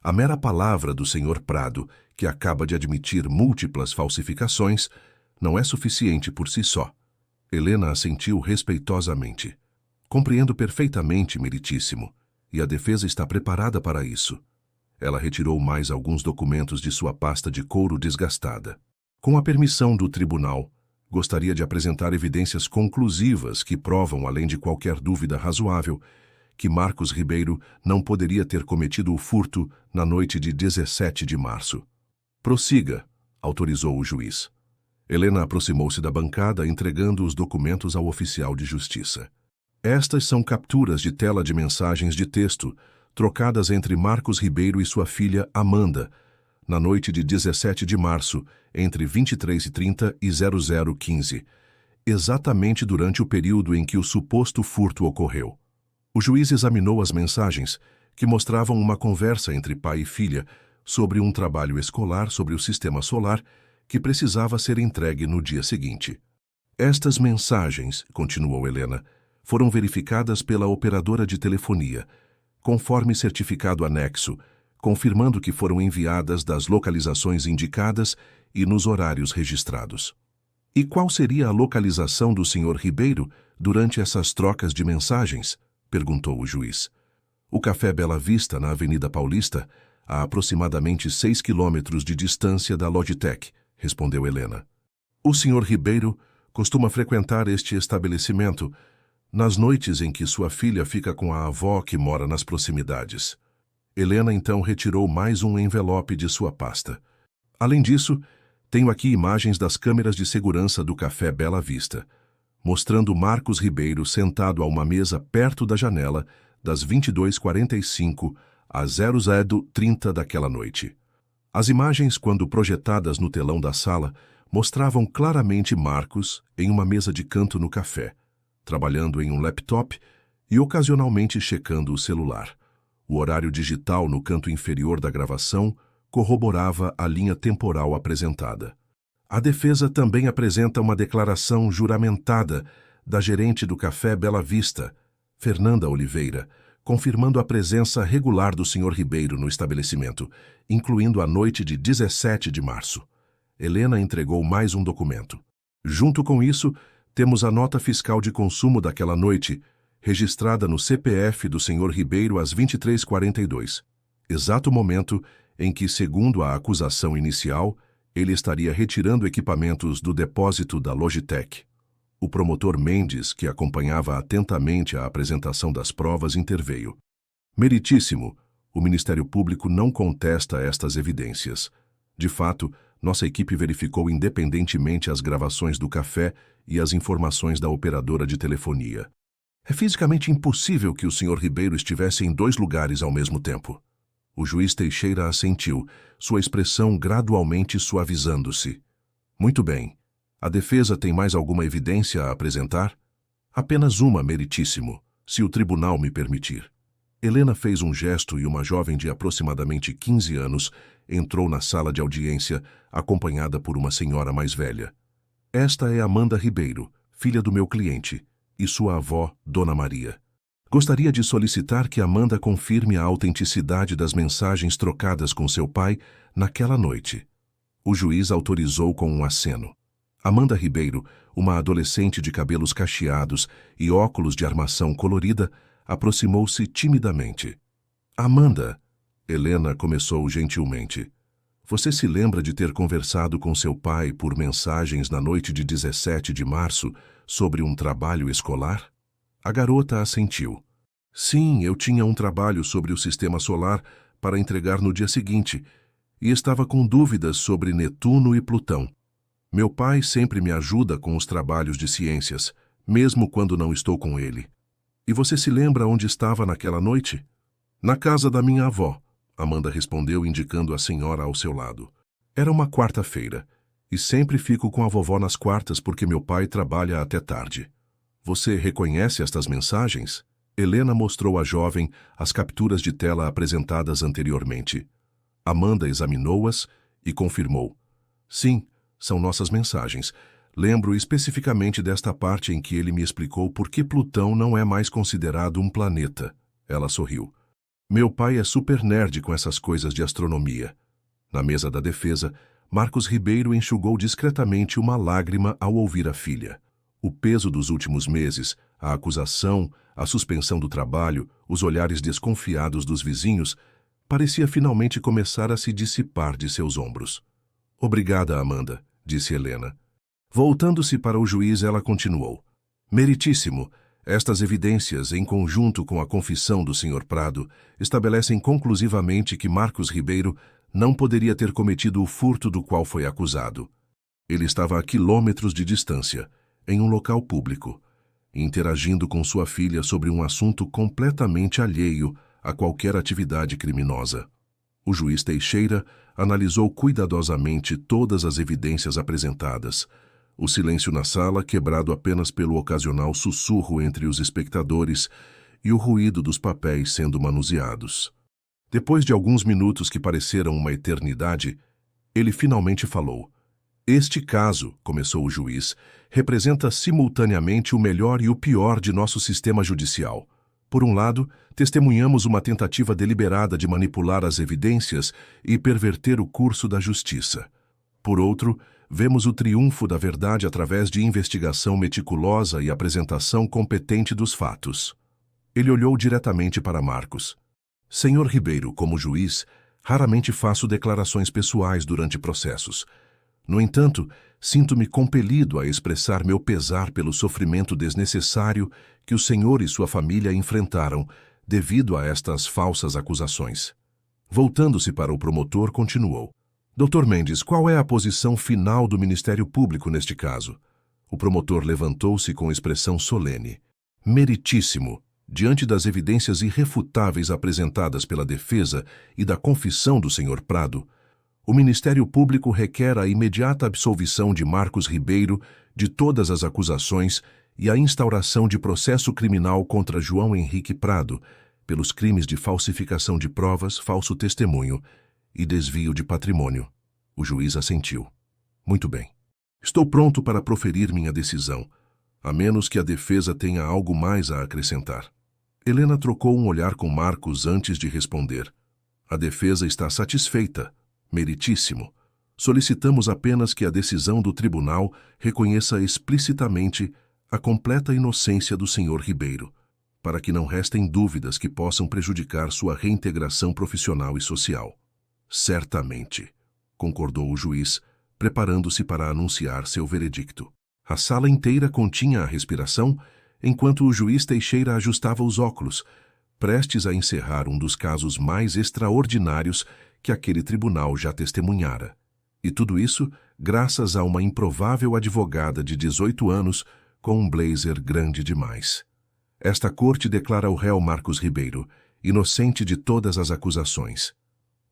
A mera palavra do Sr. Prado, que acaba de admitir múltiplas falsificações, não é suficiente por si só. Helena assentiu respeitosamente. Compreendo perfeitamente, meritíssimo, e a defesa está preparada para isso. Ela retirou mais alguns documentos de sua pasta de couro desgastada. Com a permissão do tribunal, gostaria de apresentar evidências conclusivas que provam, além de qualquer dúvida razoável, que Marcos Ribeiro não poderia ter cometido o furto na noite de 17 de março. Prossiga, autorizou o juiz. Helena aproximou-se da bancada, entregando os documentos ao oficial de justiça. Estas são capturas de tela de mensagens de texto, trocadas entre Marcos Ribeiro e sua filha Amanda, na noite de 17 de março, entre 23h30 e 00h15, exatamente durante o período em que o suposto furto ocorreu. O juiz examinou as mensagens, que mostravam uma conversa entre pai e filha sobre um trabalho escolar sobre o sistema solar que precisava ser entregue no dia seguinte. Estas mensagens, continuou Helena, foram verificadas pela operadora de telefonia, conforme certificado anexo, confirmando que foram enviadas das localizações indicadas e nos horários registrados. E qual seria a localização do Sr. Ribeiro durante essas trocas de mensagens? Perguntou o juiz. O Café Bela Vista, na Avenida Paulista, a aproximadamente 6 quilômetros de distância da Logitech, respondeu Helena. O Sr. Ribeiro costuma frequentar este estabelecimento nas noites em que sua filha fica com a avó que mora nas proximidades. Helena então retirou mais um envelope de sua pasta. Além disso, tenho aqui imagens das câmeras de segurança do Café Bela Vista, mostrando Marcos Ribeiro sentado a uma mesa perto da janela das 22h45 às 00h30 daquela noite. As imagens, quando projetadas no telão da sala, mostravam claramente Marcos em uma mesa de canto no café, trabalhando em um laptop e ocasionalmente checando o celular. O horário digital no canto inferior da gravação corroborava a linha temporal apresentada. A defesa também apresenta uma declaração juramentada da gerente do Café Bela Vista, Fernanda Oliveira, confirmando a presença regular do Sr. Ribeiro no estabelecimento, incluindo a noite de 17 de março. Helena entregou mais um documento. Junto com isso, temos a nota fiscal de consumo daquela noite, registrada no CPF do Sr. Ribeiro às 23h42, exato momento em que, segundo a acusação inicial, ele estaria retirando equipamentos do depósito da Logitech. O promotor Mendes, que acompanhava atentamente a apresentação das provas, interveio. Meritíssimo, o Ministério Público não contesta estas evidências. De fato, nossa equipe verificou independentemente as gravações do café e as informações da operadora de telefonia. É fisicamente impossível que o Sr. Ribeiro estivesse em 2 lugares ao mesmo tempo. O juiz Teixeira assentiu, sua expressão gradualmente suavizando-se. Muito bem. A defesa tem mais alguma evidência a apresentar? Apenas uma, meritíssimo, se o tribunal me permitir. Helena fez um gesto e uma jovem de aproximadamente 15 anos entrou na sala de audiência, acompanhada por uma senhora mais velha. Esta é Amanda Ribeiro, filha do meu cliente, e sua avó, Dona Maria. Gostaria de solicitar que Amanda confirme a autenticidade das mensagens trocadas com seu pai naquela noite. O juiz autorizou com um aceno. Amanda Ribeiro, uma adolescente de cabelos cacheados e óculos de armação colorida, aproximou-se timidamente. Amanda, Helena começou gentilmente. Você se lembra de ter conversado com seu pai por mensagens na noite de 17 de março sobre um trabalho escolar? A garota assentiu. Sim, eu tinha um trabalho sobre o sistema solar para entregar no dia seguinte e estava com dúvidas sobre Netuno e Plutão. Meu pai sempre me ajuda com os trabalhos de ciências, mesmo quando não estou com ele. E você se lembra onde estava naquela noite? Na casa da minha avó, Amanda respondeu, indicando a senhora ao seu lado. Era uma quarta-feira, e sempre fico com a vovó nas quartas porque meu pai trabalha até tarde. Você reconhece estas mensagens? Helena mostrou à jovem as capturas de tela apresentadas anteriormente. Amanda examinou-as e confirmou. Sim, são nossas mensagens. Lembro especificamente desta parte em que ele me explicou por que Plutão não é mais considerado um planeta. Ela sorriu. Meu pai é super nerd com essas coisas de astronomia. Na mesa da defesa, Marcos Ribeiro enxugou discretamente uma lágrima ao ouvir a filha. O peso dos últimos meses, a acusação, a suspensão do trabalho, os olhares desconfiados dos vizinhos, parecia finalmente começar a se dissipar de seus ombros. Obrigada, Amanda, disse Helena. Voltando-se para o juiz, ela continuou. Meritíssimo, estas evidências, em conjunto com a confissão do Sr. Prado, estabelecem conclusivamente que Marcos Ribeiro não poderia ter cometido o furto do qual foi acusado. Ele estava a quilômetros de distância, em um local público, interagindo com sua filha sobre um assunto completamente alheio a qualquer atividade criminosa. O juiz Teixeira analisou cuidadosamente todas as evidências apresentadas. O silêncio na sala, quebrado apenas pelo ocasional sussurro entre os espectadores e o ruído dos papéis sendo manuseados. Depois de alguns minutos que pareceram uma eternidade, ele finalmente falou. Este caso, começou o juiz, representa simultaneamente o melhor e o pior de nosso sistema judicial. Por um lado, testemunhamos uma tentativa deliberada de manipular as evidências e perverter o curso da justiça. Por outro, vemos o triunfo da verdade através de investigação meticulosa e apresentação competente dos fatos. Ele olhou diretamente para Marcos. Senhor Ribeiro, como juiz, raramente faço declarações pessoais durante processos. No entanto, sinto-me compelido a expressar meu pesar pelo sofrimento desnecessário que o senhor e sua família enfrentaram devido a estas falsas acusações. Voltando-se para o promotor, continuou. Dr. Mendes, qual é a posição final do Ministério Público neste caso? O promotor levantou-se com expressão solene. Meritíssimo, diante das evidências irrefutáveis apresentadas pela defesa e da confissão do Sr. Prado, o Ministério Público requer a imediata absolvição de Marcos Ribeiro de todas as acusações e a instauração de processo criminal contra João Henrique Prado pelos crimes de falsificação de provas, falso testemunho e desvio de patrimônio. O juiz assentiu. Muito bem. Estou pronto para proferir minha decisão, a menos que a defesa tenha algo mais a acrescentar. Helena trocou um olhar com Marcos antes de responder. A defesa está satisfeita. Meritíssimo. Solicitamos apenas que a decisão do tribunal reconheça explicitamente a completa inocência do Sr. Ribeiro, para que não restem dúvidas que possam prejudicar sua reintegração profissional e social. Certamente, concordou o juiz, preparando-se para anunciar seu veredicto. A sala inteira continha a respiração, enquanto o juiz Teixeira ajustava os óculos, prestes a encerrar um dos casos mais extraordinários que aquele tribunal já testemunhara. E tudo isso graças a uma improvável advogada de 18 anos com um blazer grande demais. Esta corte declara o réu Marcos Ribeiro inocente de todas as acusações.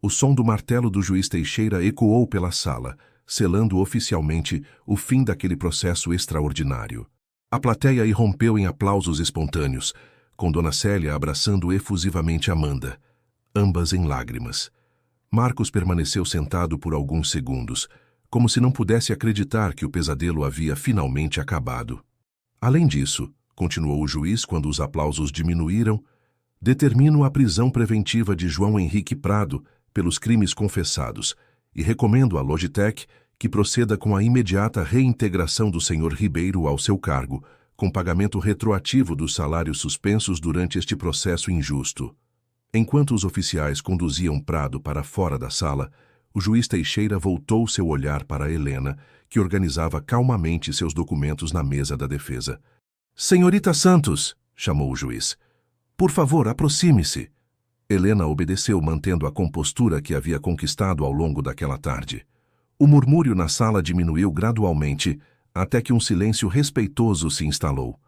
O som do martelo do juiz Teixeira ecoou pela sala, selando oficialmente o fim daquele processo extraordinário. A plateia irrompeu em aplausos espontâneos, com Dona Célia abraçando efusivamente Amanda, ambas em lágrimas. Marcos permaneceu sentado por alguns segundos, como se não pudesse acreditar que o pesadelo havia finalmente acabado. Além disso, continuou o juiz quando os aplausos diminuíram, determino a prisão preventiva de João Henrique Prado pelos crimes confessados e recomendo à Logitech que proceda com a imediata reintegração do Sr. Ribeiro ao seu cargo, com pagamento retroativo dos salários suspensos durante este processo injusto. Enquanto os oficiais conduziam Prado para fora da sala, o juiz Teixeira voltou seu olhar para Helena, que organizava calmamente seus documentos na mesa da defesa. Senhorita Santos, chamou o juiz. Por favor, aproxime-se. Helena obedeceu, mantendo a compostura que havia conquistado ao longo daquela tarde. O murmúrio na sala diminuiu gradualmente, até que um silêncio respeitoso se instalou.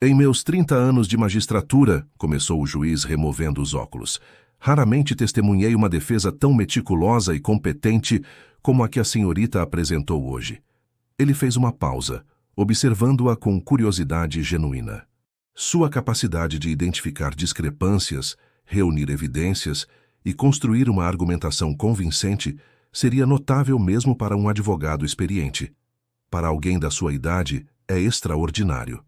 Em meus 30 anos de magistratura, começou o juiz removendo os óculos, raramente testemunhei uma defesa tão meticulosa e competente como a que a senhorita apresentou hoje. Ele fez uma pausa, observando-a com curiosidade genuína. Sua capacidade de identificar discrepâncias, reunir evidências e construir uma argumentação convincente seria notável mesmo para um advogado experiente. Para alguém da sua idade, é extraordinário.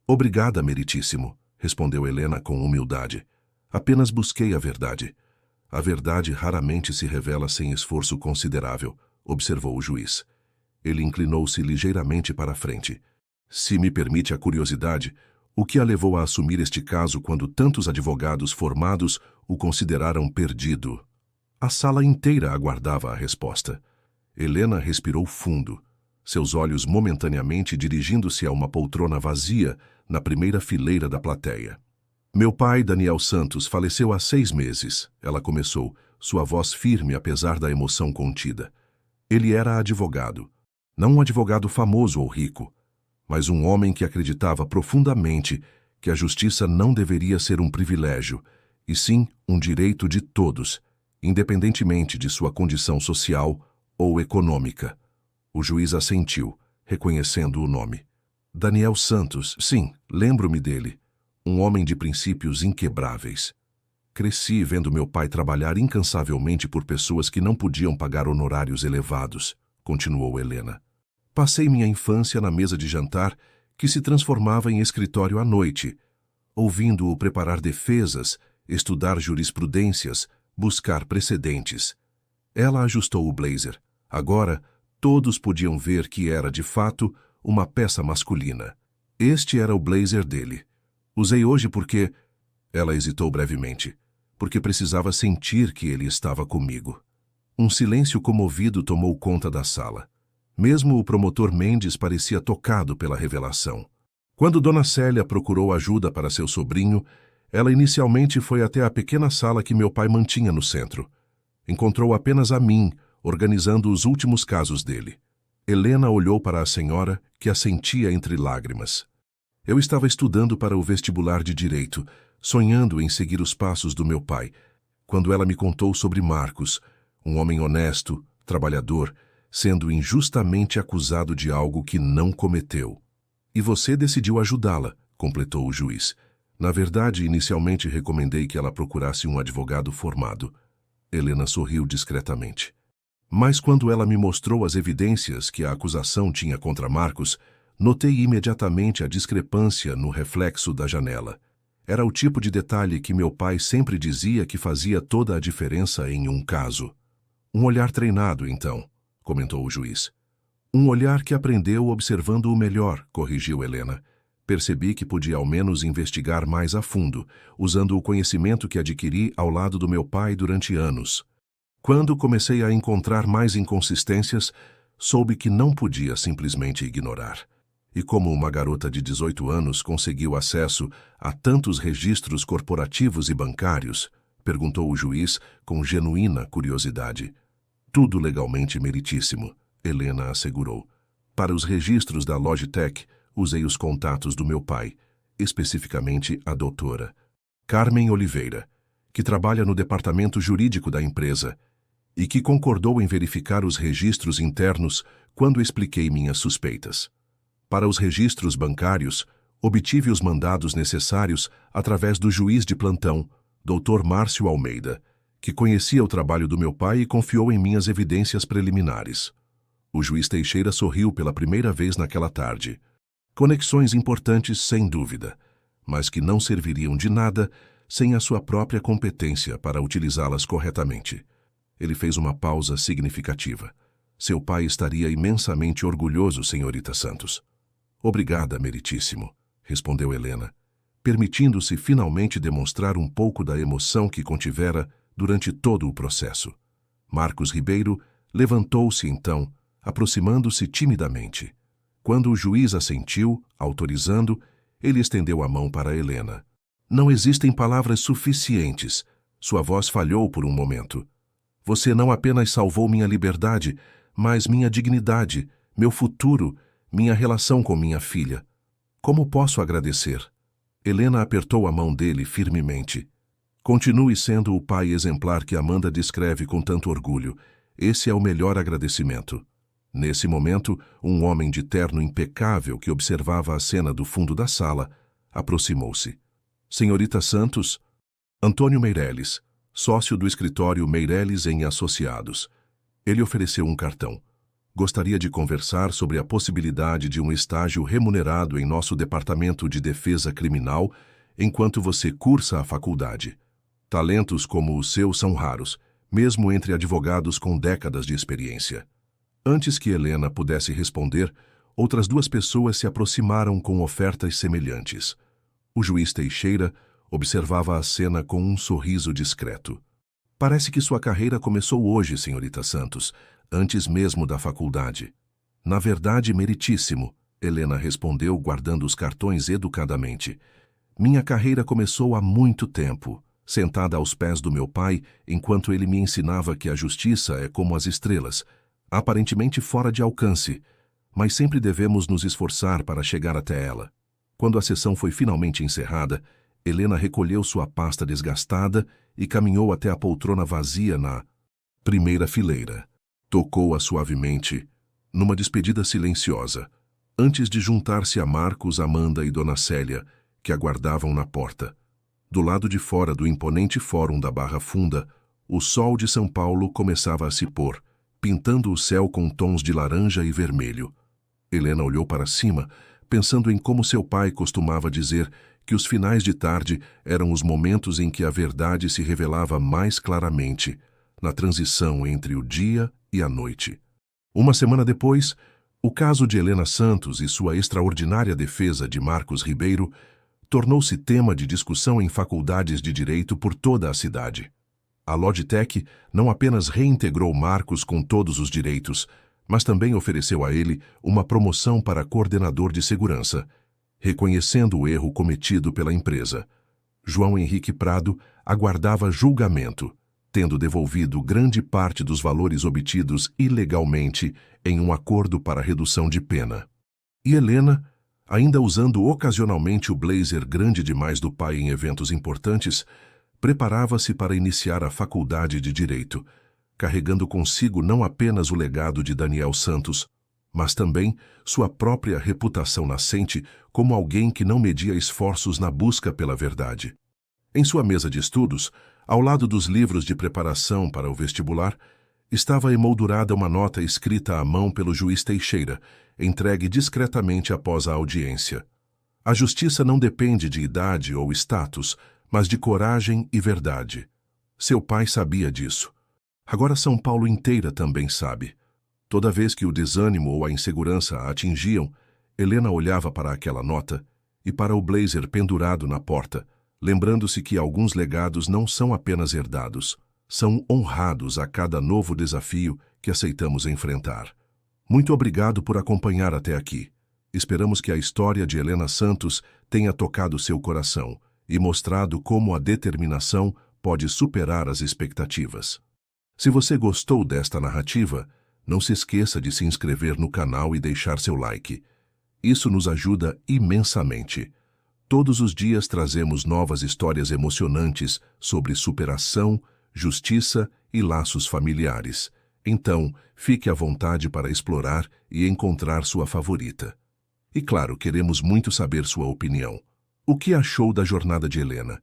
Obrigada, meritíssimo, respondeu Helena com humildade. Apenas busquei a verdade. A verdade raramente se revela sem esforço considerável, observou o juiz. Ele inclinou-se ligeiramente para a frente. Se me permite a curiosidade, o que a levou a assumir este caso quando tantos advogados formados o consideraram perdido? A sala inteira aguardava a resposta. Helena respirou fundo, seus olhos momentaneamente dirigindo-se a uma poltrona vazia na primeira fileira da plateia. Meu pai, Daniel Santos, faleceu há 6 meses, ela começou, sua voz firme apesar da emoção contida. Ele era advogado. Não um advogado famoso ou rico, mas um homem que acreditava profundamente que a justiça não deveria ser um privilégio, e sim um direito de todos, independentemente de sua condição social ou econômica. O juiz assentiu, reconhecendo o nome. Daniel Santos, sim, lembro-me dele. Um homem de princípios inquebráveis. Cresci vendo meu pai trabalhar incansavelmente por pessoas que não podiam pagar honorários elevados, continuou Helena. Passei minha infância na mesa de jantar, que se transformava em escritório à noite, ouvindo-o preparar defesas, estudar jurisprudências, buscar precedentes. Ela ajustou o blazer. Agora, todos podiam ver que era, de fato, uma peça masculina. Este era o blazer dele. Usei hoje porque... Ela hesitou brevemente. Porque precisava sentir que ele estava comigo. Um silêncio comovido tomou conta da sala. Mesmo o promotor Mendes parecia tocado pela revelação. Quando Dona Célia procurou ajuda para seu sobrinho, ela inicialmente foi até a pequena sala que meu pai mantinha no centro. Encontrou apenas a mim, organizando os últimos casos dele. Helena olhou para a senhora, que assentia entre lágrimas. Eu estava estudando para o vestibular de Direito, sonhando em seguir os passos do meu pai, quando ela me contou sobre Marcos, um homem honesto, trabalhador, sendo injustamente acusado de algo que não cometeu. E você decidiu ajudá-la, completou o juiz. Na verdade, inicialmente recomendei que ela procurasse um advogado formado. Helena sorriu discretamente. Mas quando ela me mostrou as evidências que a acusação tinha contra Marcos, notei imediatamente a discrepância no reflexo da janela. Era o tipo de detalhe que meu pai sempre dizia que fazia toda a diferença em um caso. Um olhar treinado, então, comentou o juiz. Um olhar que aprendeu observando o melhor, corrigiu Helena. Percebi que podia ao menos investigar mais a fundo, usando o conhecimento que adquiri ao lado do meu pai durante anos. Quando comecei a encontrar mais inconsistências, soube que não podia simplesmente ignorar. E como uma garota de 18 anos conseguiu acesso a tantos registros corporativos e bancários? Perguntou o juiz com genuína curiosidade. Tudo legalmente meritíssimo, Helena assegurou. Para os registros da Logitech, usei os contatos do meu pai, especificamente a doutora Carmen Oliveira, que trabalha no departamento jurídico da empresa e que concordou em verificar os registros internos quando expliquei minhas suspeitas. Para os registros bancários, obtive os mandados necessários através do juiz de plantão, Dr. Márcio Almeida, que conhecia o trabalho do meu pai e confiou em minhas evidências preliminares. O juiz Teixeira sorriu pela primeira vez naquela tarde. Conexões importantes, sem dúvida, mas que não serviriam de nada sem a sua própria competência para utilizá-las corretamente. Ele fez uma pausa significativa. Seu pai estaria imensamente orgulhoso, senhorita Santos. Obrigada, meritíssimo, respondeu Helena, permitindo-se finalmente demonstrar um pouco da emoção que contivera durante todo o processo. Marcos Ribeiro levantou-se então, aproximando-se timidamente. Quando o juiz assentiu, autorizando, ele estendeu a mão para Helena. Não existem palavras suficientes. Sua voz falhou por um momento. Você não apenas salvou minha liberdade, mas minha dignidade, meu futuro, minha relação com minha filha. Como posso agradecer? Helena apertou a mão dele firmemente. Continue sendo o pai exemplar que Amanda descreve com tanto orgulho. Esse é o melhor agradecimento. Nesse momento, um homem de terno impecável que observava a cena do fundo da sala aproximou-se. Senhorita Santos? Antônio Meireles, sócio do escritório Meireles em Associados. Ele ofereceu um cartão. Gostaria de conversar sobre a possibilidade de um estágio remunerado em nosso Departamento de Defesa Criminal enquanto você cursa a faculdade. Talentos como o seu são raros, mesmo entre advogados com décadas de experiência. Antes que Helena pudesse responder, outras duas pessoas se aproximaram com ofertas semelhantes. O juiz Teixeira observava a cena com um sorriso discreto. Parece que sua carreira começou hoje, senhorita Santos, antes mesmo da faculdade. Na verdade, meritíssimo, Helena respondeu, guardando os cartões educadamente. Minha carreira começou há muito tempo, sentada aos pés do meu pai, enquanto ele me ensinava que a justiça é como as estrelas, aparentemente fora de alcance, mas sempre devemos nos esforçar para chegar até ela. Quando a sessão foi finalmente encerrada, Helena recolheu sua pasta desgastada e caminhou até a poltrona vazia na primeira fileira. Tocou-a suavemente, numa despedida silenciosa, antes de juntar-se a Marcos, Amanda e Dona Célia, que aguardavam na porta. Do lado de fora do imponente fórum da Barra Funda, o sol de São Paulo começava a se pôr, pintando o céu com tons de laranja e vermelho. Helena olhou para cima, pensando em como seu pai costumava dizer que os finais de tarde eram os momentos em que a verdade se revelava mais claramente, na transição entre o dia e a noite. Uma semana depois, o caso de Helena Santos e sua extraordinária defesa de Marcos Ribeiro tornou-se tema de discussão em faculdades de direito por toda a cidade. A Logitech não apenas reintegrou Marcos com todos os direitos, mas também ofereceu a ele uma promoção para coordenador de segurança, reconhecendo o erro cometido pela empresa. João Henrique Prado aguardava julgamento, tendo devolvido grande parte dos valores obtidos ilegalmente em um acordo para redução de pena. E Helena, ainda usando ocasionalmente o blazer grande demais do pai em eventos importantes, preparava-se para iniciar a faculdade de Direito, carregando consigo não apenas o legado de Daniel Santos, mas também sua própria reputação nascente como alguém que não media esforços na busca pela verdade. Em sua mesa de estudos, ao lado dos livros de preparação para o vestibular, estava emoldurada uma nota escrita à mão pelo juiz Teixeira, entregue discretamente após a audiência. A justiça não depende de idade ou status, mas de coragem e verdade. Seu pai sabia disso. Agora São Paulo inteira também sabe. Toda vez que o desânimo ou a insegurança a atingiam, Helena olhava para aquela nota e para o blazer pendurado na porta, lembrando-se que alguns legados não são apenas herdados, são honrados a cada novo desafio que aceitamos enfrentar. Muito obrigado por acompanhar até aqui. Esperamos que a história de Helena Santos tenha tocado seu coração e mostrado como a determinação pode superar as expectativas. Se você gostou desta narrativa, não se esqueça de se inscrever no canal e deixar seu like. Isso nos ajuda imensamente. Todos os dias trazemos novas histórias emocionantes sobre superação, justiça e laços familiares. Então, fique à vontade para explorar e encontrar sua favorita. E claro, queremos muito saber sua opinião. O que achou da jornada de Helena?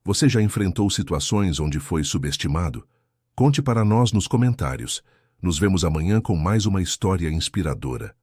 Você já enfrentou situações onde foi subestimado? Conte para nós nos comentários. Nos vemos amanhã com mais uma história inspiradora.